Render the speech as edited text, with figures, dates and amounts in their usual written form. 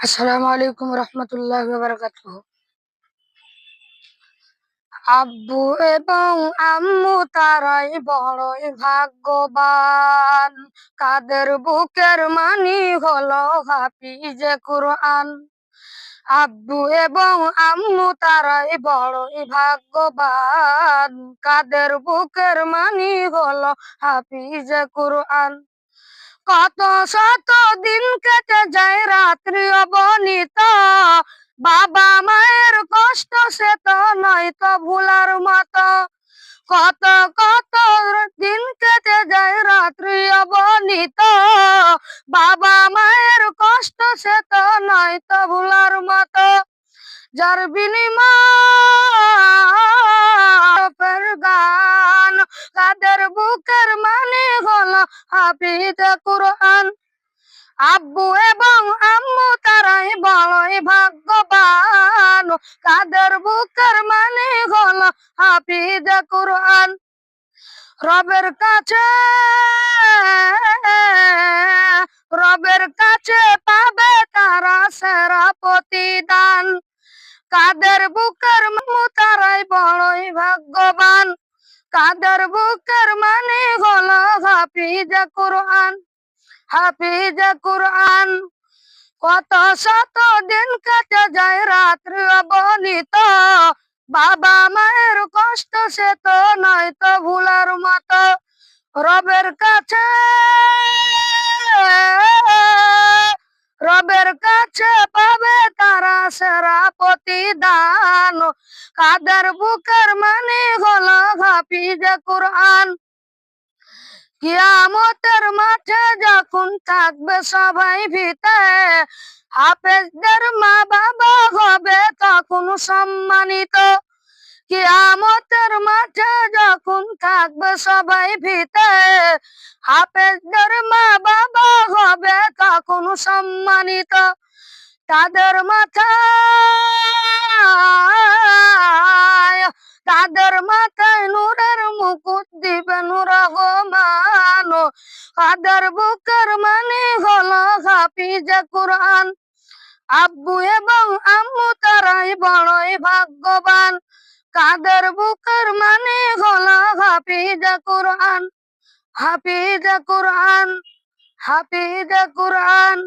আসসালামু আলাইকুম রহমতুল্লাহি ওয়া বারাকাতুহু। আব্বু এবং আম্মু তারাই বড়ই ভাগ্যবান, কাদের বুকের মানি হলো হাফিজে কুরআন। আব্বু এবং আম্মু তারাই বড়ই ভাগ্যবান, কাদের বুকের মানি হলো হাফিজে কুরআন। কত শত দিন কেটে যায় রাত্রি অবনীত, বাবা মায়ের কষ্ট সে তো নয়তো ভুলার মতো। কত কত দিন কেটে যায় রাত্রি অবনীত, বাবা মায়ের কষ্ট সে তো নয়তো ভুলার মতো। যার বিনিময় গান, কাদের বুকের মানে হলো হাফিজে কুরআন। আব্বু এবং আম্মু তারাই বড়ই ভাগ্যবান, কাদের বুকের মানে হলো হাফিজে কুরআন। রবের কাছে রবের কাছে পাবে তারা সেরা প্রতিদান, কাদের বুকের মামু তারাই বড়ই ভাগ্যবান, কাদের বুকের মানে হলো হাফিজে কুরআন। হাফিজে কুরআন। কত শত দিন কেটে যায় রাত্রি অবনীত, বাবা মায়ের কষ্ট সে তো নয়তো ভুলার মতো। রবের কাছে রবের কাছে পাবে তারা সেরা প্রতিদান, কাদের বুকের মানে হলো হাফিজে কুরআন। কিয়ামতের মাঠে যখন থাকবে সবাই ভিতে, হাফেজদের মা বাবা হবে তখন সম্মানিত। কিয়ামতের মাঠে যখন থাকবে সবাই ভিতে, হাফেজদের মা বাবা হবে তখন সম্মানিত। তাদের মাথায় তাদের মাথায় নূরের মুকুট দিবেন রহমান, কাদের বুকের মানে হলো হাফিজে কুরআন। আব্বু এবং আম্মু তারাই বড়ই ভাগ্যবান, কাদের বুকের মানে হলো হাফিজে কুরআন। হাফিজে কুরআন, হাফিজে কুরআন।